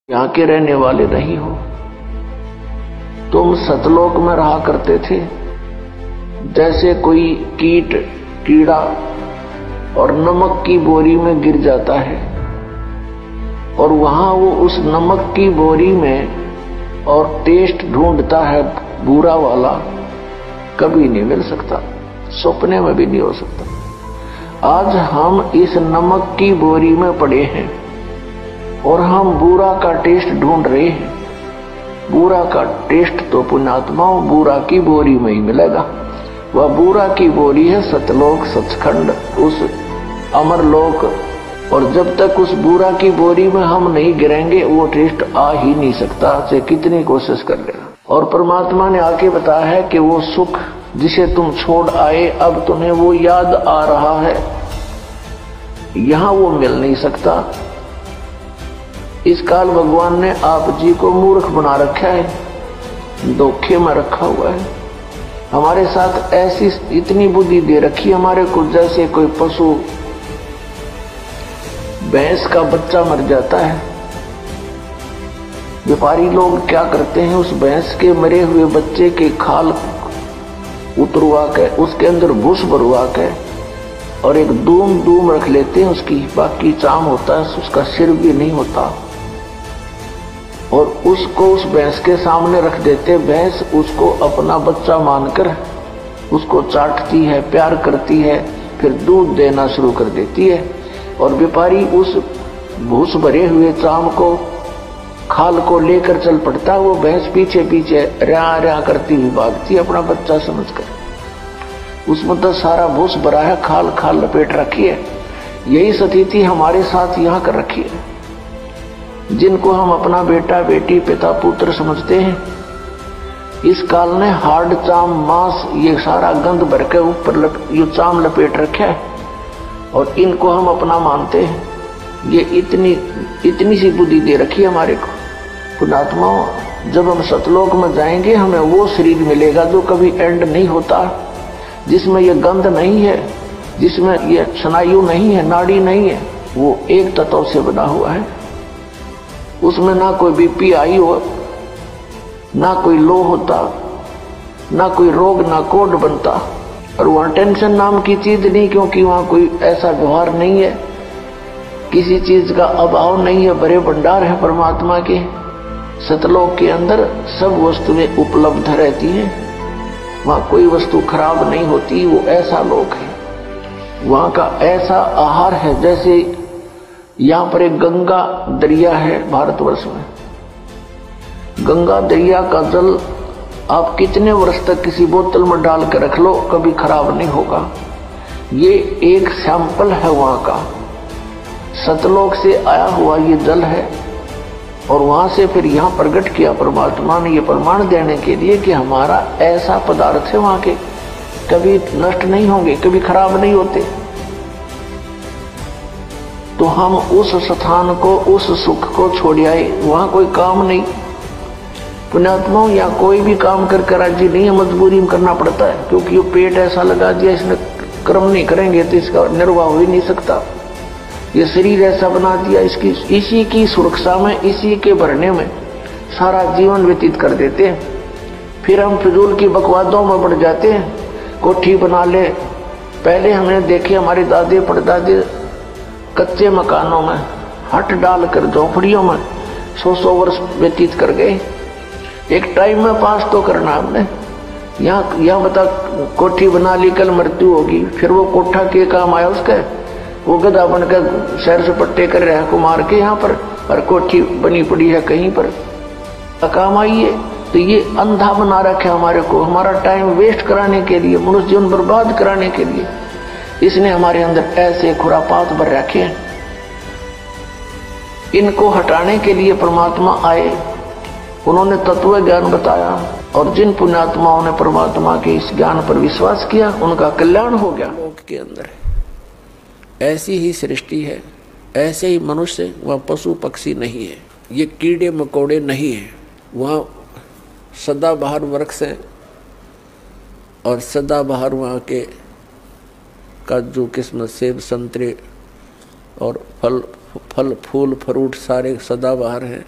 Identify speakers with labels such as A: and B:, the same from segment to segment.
A: यहाँ के रहने वाले नहीं हो। तुम सतलोक में रहा करते थे, जैसे कोई कीट कीड़ा और नमक की बोरी में गिर जाता है और वहां वो उस नमक की बोरी में और टेस्ट ढूंढता है बुरा वाला, कभी नहीं मिल सकता, सपने में भी नहीं हो सकता। आज हम इस नमक की बोरी में पड़े हैं और हम बुरा का टेस्ट ढूंढ रहे हैं। बुरा का टेस्ट तो पुण्यात्माओं बुरा की बोरी में ही मिलेगा। वह बुरा की बोरी है सतलोक, सचखंड, उस अमरलोक। और जब तक उस बुरा की बोरी में हम नहीं गिरेंगे वो टेस्ट आ ही नहीं सकता, चाहे कितनी कोशिश कर लेना। और परमात्मा ने आके बताया है कि वो सुख जिसे तुम छोड़ आए अब तुम्हें वो याद आ रहा है, यहां वो मिल नहीं सकता। इस काल भगवान ने आप जी को मूर्ख बना रखा है, धोखे में रखा हुआ है। हमारे साथ ऐसी इतनी बुद्धि दे रखी हमारे को, जैसे कोई पशु भैंस का बच्चा मर जाता है, व्यापारी लोग क्या करते हैं, उस भैंस के मरे हुए बच्चे के खाल उतरवा के उसके अंदर भूस भरवा के और एक दूम रख लेते हैं उसकी, बाकी चाम होता है, उसका सिर भी नहीं होता, और उसको उस भैंस के सामने रख देते। भैंस उसको अपना बच्चा मानकर उसको चाटती है, प्यार करती है, फिर दूध देना शुरू कर देती है। और व्यापारी उस भूस भरे हुए चाम को, खाल को लेकर चल पड़ता है। वो भैंस पीछे पीछे रया रया करती हुई भागती है अपना बच्चा समझकर। उसमें तो सारा भूस भरा है, खाल खाल लपेट रखी है। यही स्थिति हमारे साथ यहाँ कर रखी है। जिनको हम अपना बेटा बेटी पिता पुत्र समझते हैं, इस काल ने हार्ड चाम मांस ये सारा गंध भर के ऊपर ये चाम लपेट रखा है और इनको हम अपना मानते हैं। ये इतनी सी बुद्धि दे रखी है हमारे को। पुण्यात्माओं, जब हम सतलोक में जाएंगे हमें वो शरीर मिलेगा जो कभी एंड नहीं होता, जिसमें ये गंध नहीं है, जिसमें ये स्नायु नहीं है, नाड़ी नहीं है, वो एक तत्व से बना हुआ है। उसमें ना कोई बीपी आई हो, ना कोई लो होता, ना कोई रोग, ना कोड बनता। और वहां टेंशन नाम की चीज नहीं, क्योंकि वहां कोई ऐसा व्यवहार नहीं है, किसी चीज का अभाव नहीं है, बड़े भंडार है परमात्मा के। सतलोक के अंदर सब वस्तुएं उपलब्ध रहती हैं, वहां कोई वस्तु खराब नहीं होती। वो ऐसा लोक है, वहां का ऐसा आहार है। जैसे यहां पर एक गंगा दरिया है भारतवर्ष में, गंगा दरिया का जल आप कितने वर्ष तक किसी बोतल में डाल कर रख लो, कभी खराब नहीं होगा। ये एक सैंपल है वहां का, सतलोक से आया हुआ ये जल है। और वहां से फिर यहां प्रकट किया परमात्मा ने, ये प्रमाण देने के लिए कि हमारा ऐसा पदार्थ है वहां के, कभी नष्ट नहीं होंगे, कभी खराब नहीं होते। तो हम उस स्थान को, उस सुख को छोड़ आए, वहां कोई काम नहीं। पुण्यात्माओं, या कोई भी काम कर राजी नहीं है, मजबूरी में करना पड़ता है, क्योंकि ये पेट ऐसा लगा दिया, इसने कर्म नहीं करेंगे तो इसका निर्वाह हो ही नहीं सकता। ये शरीर ऐसा बना दिया, इसी की सुरक्षा में, इसी के भरने में सारा जीवन व्यतीत कर देते हैं। फिर हम फिजूल की बकवादों में बढ़ जाते हैं। कोठी बना ले, पहले हमने देखे हमारे दादे परदादे कच्चे मकानों में हट डालकर झोपड़ियों में 100 वर्ष व्यतीत कर गए। एक टाइम में पास तो करना हमने, यहाँ बता कोठी बना ली, कल मृत्यु होगी, फिर वो कोठा के काम आया उसका, वो गधा बनकर शहर से पट्टे कर रहा है कुमार के यहाँ पर, और कोठी बनी पड़ी है कहीं पर, काम आई है। तो ये अंधा बना रखा हमारे को, हमारा टाइम वेस्ट कराने के लिए, मनुष्य जीवन बर्बाद कराने के लिए इसने हमारे अंदर ऐसे खुरापात भर रखे हैं। इनको हटाने के लिए परमात्मा आए, उन्होंने तत्व ज्ञान बताया, और जिन पुण्यात्माओं ने परमात्मा के इस ज्ञान पर विश्वास किया उनका कल्याण हो गया। लोक के अंदर ऐसी ही सृष्टि है, ऐसे ही मनुष्य, वह पशु पक्षी नहीं है, ये कीड़े मकोड़े नहीं है। वहाँ सदाबहार वृक्ष है और सदाबहार वहाँ के काजू किस्म सेब संतरे और फल फूल फ्रूट सारे सदाबहार हैं।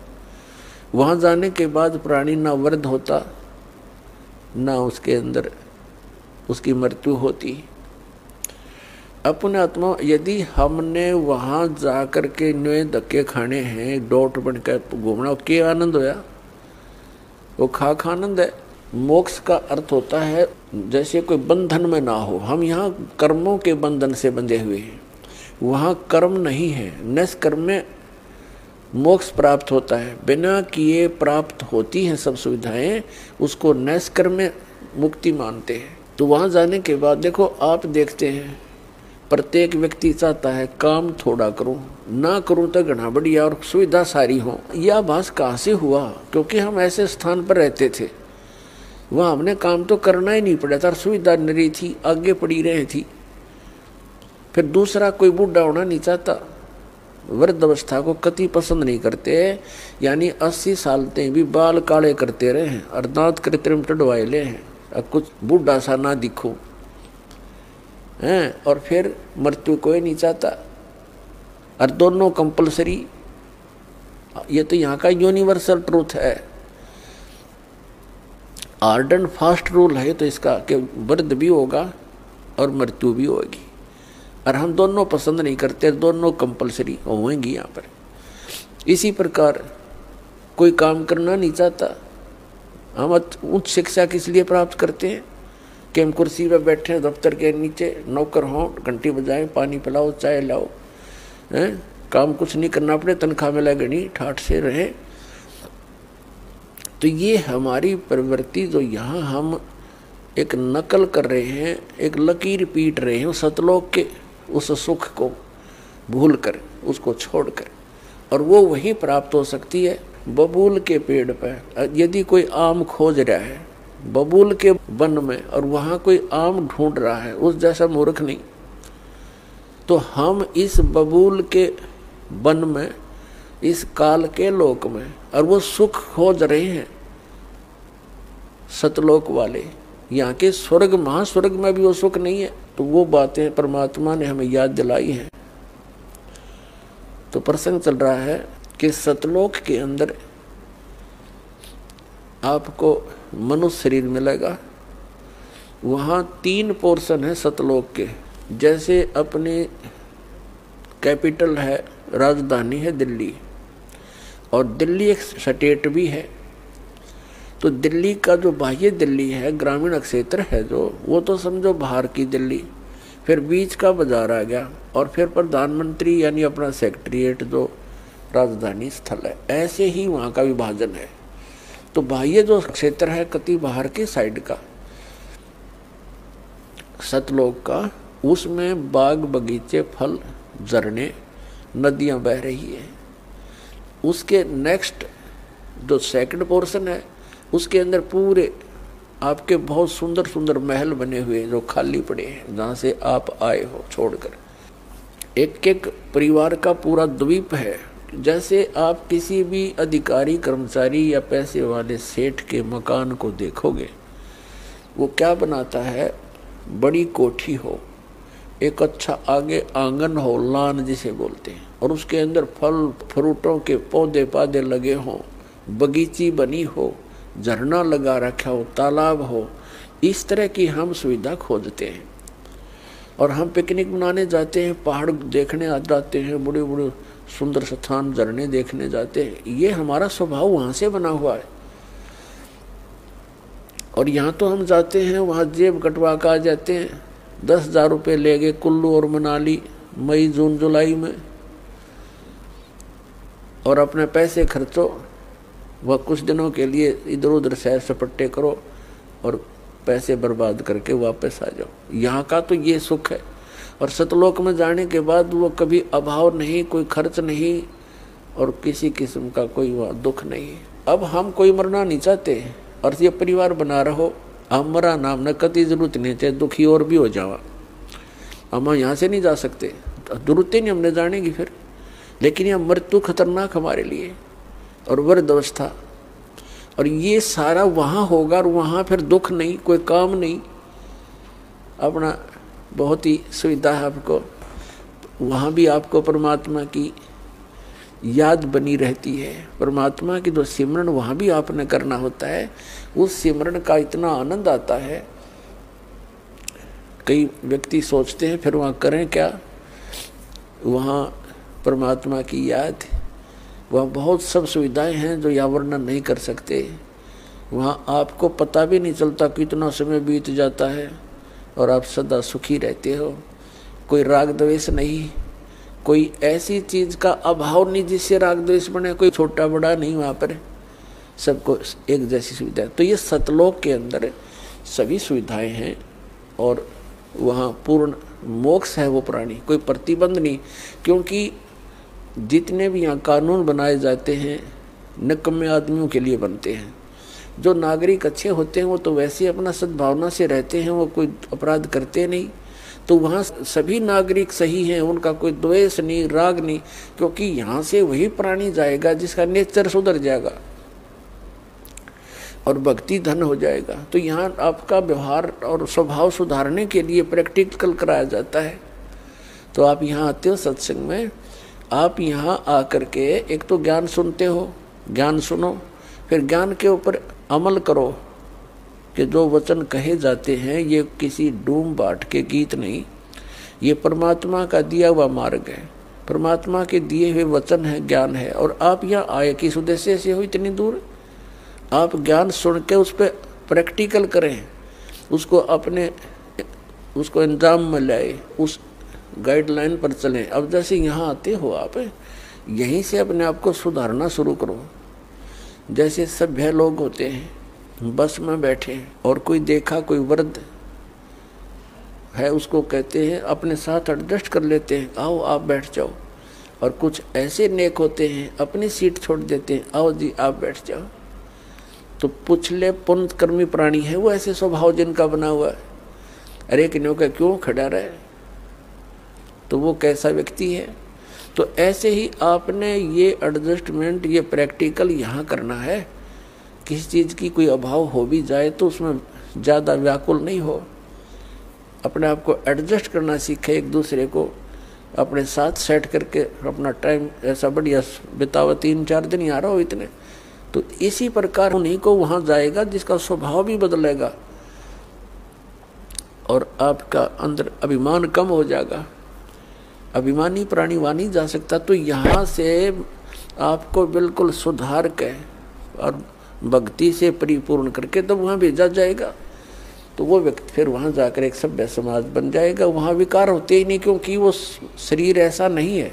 A: वहां जाने के बाद प्राणी ना वृद्ध होता, ना उसके अंदर उसकी मृत्यु होती। अपने आत्मा यदि हमने वहां जाकर के न्योय धक्के खाने हैं, डोट बनकर घूमना, क्या आनंद होया? वो खाक आनंद है। मोक्ष का अर्थ होता है जैसे कोई बंधन में ना हो। हम यहाँ कर्मों के बंधन से बंधे हुए हैं, वहाँ कर्म नहीं है। निष्कर्म में मोक्ष प्राप्त होता है, बिना किए प्राप्त होती हैं सब सुविधाएं, उसको निष्कर्म में मुक्ति मानते हैं। तो वहाँ जाने के बाद देखो, आप देखते हैं प्रत्येक व्यक्ति चाहता है काम थोड़ा करूं, ना करूं तो घना बढ़िया और सुविधा सारी हो। यह आभास कहाँ से हुआ? क्योंकि हम ऐसे स्थान पर रहते थे, वहाँ हमने काम तो करना ही नहीं पड़ा था, सुविधा नरी थी, आगे पड़ी रही थी। फिर दूसरा कोई बूढ़ा होना नहीं चाहता, वृद्ध अवस्था को कति पसंद नहीं करते, यानी 80 साल तक भी बाल काले करते रहे हैं और दांत कृत्रिम टडवाए ले हैं, अब कुछ बूढ़ा सा ना दिखो हैं। और फिर मृत्यु कोई नहीं चाहता, और दोनों कंपलसरी। ये तो यहाँ का यूनिवर्सल ट्रूथ है, हार्ड एंड फास्ट रूल है तो इसका कि वृद्ध भी होगा और मृत्यु भी होगी, और हम दोनों पसंद नहीं करते, दोनों कंपलसरी होंगी यहाँ पर। इसी प्रकार कोई काम करना नहीं चाहता। हम उच्च शिक्षा किस लिए प्राप्त करते हैं कि हम कुर्सी पर बैठे दफ्तर के नीचे, नौकर हों, घंटी बजाएं, पानी पिलाओ, चाय लाओ, हैं, काम कुछ नहीं करना पड़े, तनख्वाह मिला गणी ठाठ से रहे। तो ये हमारी प्रवृत्ति जो यहाँ हम एक नकल कर रहे हैं, एक लकीर पीट रहे हैं सतलोक के उस सुख को भूल कर, उसको छोड़कर, और वो वहीं प्राप्त हो सकती है बबूल के पेड़ पर। यदि कोई आम खोज रहा है बबूल के वन में और वहाँ कोई आम ढूंढ रहा है, उस जैसा मूर्ख नहीं। तो हम इस बबूल के वन में, इस काल के लोक में, और वो सुख खोज रहे हैं सतलोक वाले। यहाँ के स्वर्ग महास्वर्ग में भी वो सुख नहीं है। तो वो बातें परमात्मा ने हमें याद दिलाई हैं। तो प्रसंग चल रहा है कि सतलोक के अंदर आपको मनुष्य शरीर मिलेगा। वहाँ 3 पोर्शन है सतलोक के। जैसे अपने कैपिटल है, राजधानी है दिल्ली, और दिल्ली एक स्टेट भी है। तो दिल्ली का जो बाह्य दिल्ली है, ग्रामीण क्षेत्र है जो, वो तो समझो बाहर की दिल्ली। फिर बीच का बाजार आ गया, और फिर प्रधानमंत्री यानी अपना सेक्रेटरीट जो राजधानी स्थल है। ऐसे ही वहाँ का विभाजन है। तो बाह्य जो क्षेत्र है कति बाहर के साइड का सतलोक का, उसमें बाग बगीचे, फल, झरने, नदियाँ बह रही है। उसके नेक्स्ट जो सेकंड पोर्शन है, उसके अंदर पूरे आपके बहुत सुंदर सुंदर महल बने हुए जो खाली पड़े हैं, जहाँ से आप आए हो छोड़कर। एक एक परिवार का पूरा द्वीप है। जैसे आप किसी भी अधिकारी, कर्मचारी या पैसे वाले सेठ के मकान को देखोगे, वो क्या बनाता है, बड़ी कोठी हो, एक अच्छा आगे आंगन हो, लान जिसे बोलते हैं, और उसके अंदर फल फ्रूटों के पौधे पादे लगे हों, बगीची बनी हो, झरना लगा रखा हो, तालाब हो। इस तरह की हम सुविधा खोजते हैं। और हम पिकनिक मनाने जाते हैं, पहाड़ देखने आ जाते हैं, बड़े बड़े सुंदर स्थान, झरने देखने जाते हैं। ये हमारा स्वभाव वहाँ से बना हुआ है। और यहाँ तो हम जाते हैं, वहाँ जेब कटवा कर आ जाते हैं। 10,000 रुपये ले गए कुल्लू और मनाली मई जून जुलाई में, और अपने पैसे खर्चो, वह कुछ दिनों के लिए इधर उधर सैर सपट्टे करो और पैसे बर्बाद करके वापस आ जाओ। यहाँ का तो ये सुख है। और सतलोक में जाने के बाद वो कभी अभाव नहीं, कोई खर्च नहीं, और किसी किस्म का कोई वहाँ दुख नहीं। अब हम कोई मरना नहीं चाहते, और ये परिवार बना रहो, हम मरा नाम न कति जरूरत नहीं, चाहे दुखी और भी हो जावा। हम यहाँ से नहीं जा सकते, जरूरत ही नहीं हमने जाने की फिर। लेकिन यह मृत्यु खतरनाक हमारे लिए, और वृद्ध अवस्था, और ये सारा वहाँ होगा, और वहाँ फिर दुख नहीं, कोई काम नहीं, अपना बहुत ही सुविधा है आपको। वहाँ भी आपको परमात्मा की याद बनी रहती है। परमात्मा की जो सिमरन वहाँ भी आपने करना होता है, उस सिमरन का इतना आनंद आता है। कई व्यक्ति सोचते हैं फिर वहाँ करें क्या, वहाँ परमात्मा की याद, वहाँ बहुत सब सुविधाएं हैं जो यहाँ वर्णन नहीं कर सकते। वहाँ आपको पता भी नहीं चलता कितना समय बीत जाता है और आप सदा सुखी रहते हो। कोई राग द्वेष नहीं, कोई ऐसी चीज का अभाव नहीं जिससे राग द्वेष बने। कोई छोटा बड़ा नहीं, वहाँ पर सबको एक जैसी सुविधा है। तो ये सतलोक के अंदर सभी सुविधाएं हैं और वहाँ पूर्ण मोक्ष है वो प्राणी, कोई प्रतिबंध नहीं। क्योंकि जितने भी यहाँ कानून बनाए जाते हैं निकम्मे आदमियों के लिए बनते हैं। जो नागरिक अच्छे होते हैं वो तो वैसे अपना सद्भावना से रहते हैं, वो कोई अपराध करते नहीं। तो वहाँ सभी नागरिक सही हैं, उनका कोई द्वेष नहीं, राग नहीं, क्योंकि यहाँ से वही प्राणी जाएगा जिसका नेचर सुधर जाएगा और भक्ति धन हो जाएगा। तो यहाँ आपका व्यवहार और स्वभाव सुधारने के लिए प्रैक्टिकल कराया जाता है। तो आप यहाँ आते हो सत्संग में, आप यहाँ आकर के एक तो ज्ञान सुनते हो, ज्ञान सुनो, फिर ज्ञान के ऊपर अमल करो कि जो वचन कहे जाते हैं ये किसी डूम बाट के गीत नहीं, ये परमात्मा का दिया हुआ मार्ग है, परमात्मा के दिए हुए वचन है, ज्ञान है। और आप यहाँ आए किस उद्देश्य से हो इतनी दूर? आप ज्ञान सुन के उस पर प्रैक्टिकल करें, उसको अपने उसको अंजाम में लाए, उस गाइडलाइन पर चलें। अब जैसे यहाँ आते हो आप, यहीं से अपने आप को सुधारना शुरू करो। जैसे सभ्य लोग होते हैं, बस में बैठे और कोई देखा कोई वृद्ध है, उसको कहते हैं अपने साथ एडजस्ट कर लेते हैं, आओ आप बैठ जाओ। और कुछ ऐसे नेक होते हैं अपनी सीट छोड़ देते हैं, आओ जी आप बैठ जाओ। तो पुछले पुण्यकर्मी प्राणी है वो, ऐसे स्वभाव जिनका बना हुआ है। अरे किन्हों का क्यों खड़ा रहे, तो वो कैसा व्यक्ति है। तो ऐसे ही आपने ये एडजस्टमेंट, ये प्रैक्टिकल यहाँ करना है। किसी चीज़ की कोई अभाव हो भी जाए तो उसमें ज़्यादा व्याकुल नहीं हो, अपने आप को एडजस्ट करना सीखे, एक दूसरे को अपने साथ सेट करके अपना टाइम ऐसा बढ़िया बिताओ। 3-4 दिन ही आ रहा हो इतने, तो इसी प्रकार उन्हीं को वहाँ जाएगा जिसका स्वभाव भी बदलेगा और आपका अंदर अभिमान कम हो जाएगा। अभिमानी प्राणी वहाँ नहीं जा सकता। तो यहाँ से आपको बिल्कुल सुधार के और भक्ति से परिपूर्ण करके तब वहाँ भेजा जाएगा। तो वो व्यक्ति फिर वहाँ जाकर एक सभ्य समाज बन जाएगा। वहाँ विकार होते ही नहीं, क्योंकि वो शरीर ऐसा नहीं है,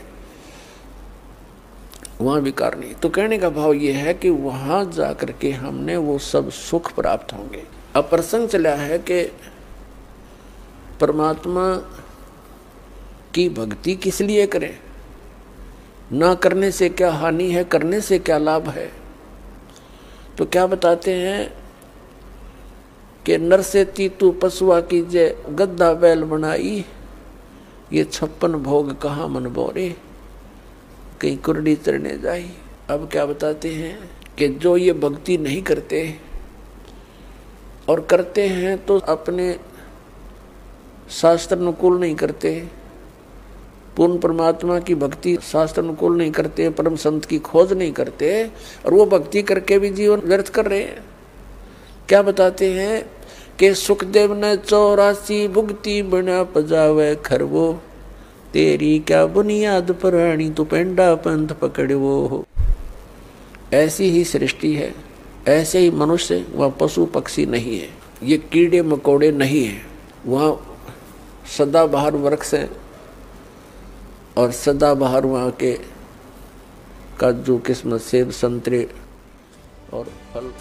A: वहाँ विकार नहीं। तो कहने का भाव ये है कि वहाँ जाकर के हमने वो सब सुख प्राप्त होंगे। अब प्रसंग चला है कि परमात्मा की भक्ति किस लिए करें, ना करने से क्या हानि है, करने से क्या लाभ है। तो क्या बताते हैं कि नर से तीतू पशुआ कीजे, गद्दा बैल बनाई, ये 56 भोग कहाँ मन बोरे, कहीं कुरडी चढ़ने जाई। अब क्या बताते हैं कि जो ये भक्ति नहीं करते और करते हैं तो अपने शास्त्र अनुकूल नहीं करते, पूर्ण परमात्मा की भक्ति शास्त्र अनुकूल नहीं करते, परम संत की खोज नहीं करते, और वो भक्ति करके भी जीवन व्यर्थ कर रहे हैं। क्या बताते हैं कि सुखदेव ने 84 भुगती बना पजावे खरवो, तेरी क्या बुनियाद पुरानी तू पेंडा पंथ पकड़वो हो। ऐसी ही सृष्टि है, ऐसे ही मनुष्य, वह पशु पक्षी नहीं है, ये कीड़े मकोड़े नहीं है। वहाँ सदाबहार वृक्ष हैं और सदाबहार वहाँ के काजू किस्मत सेब संतरे और फल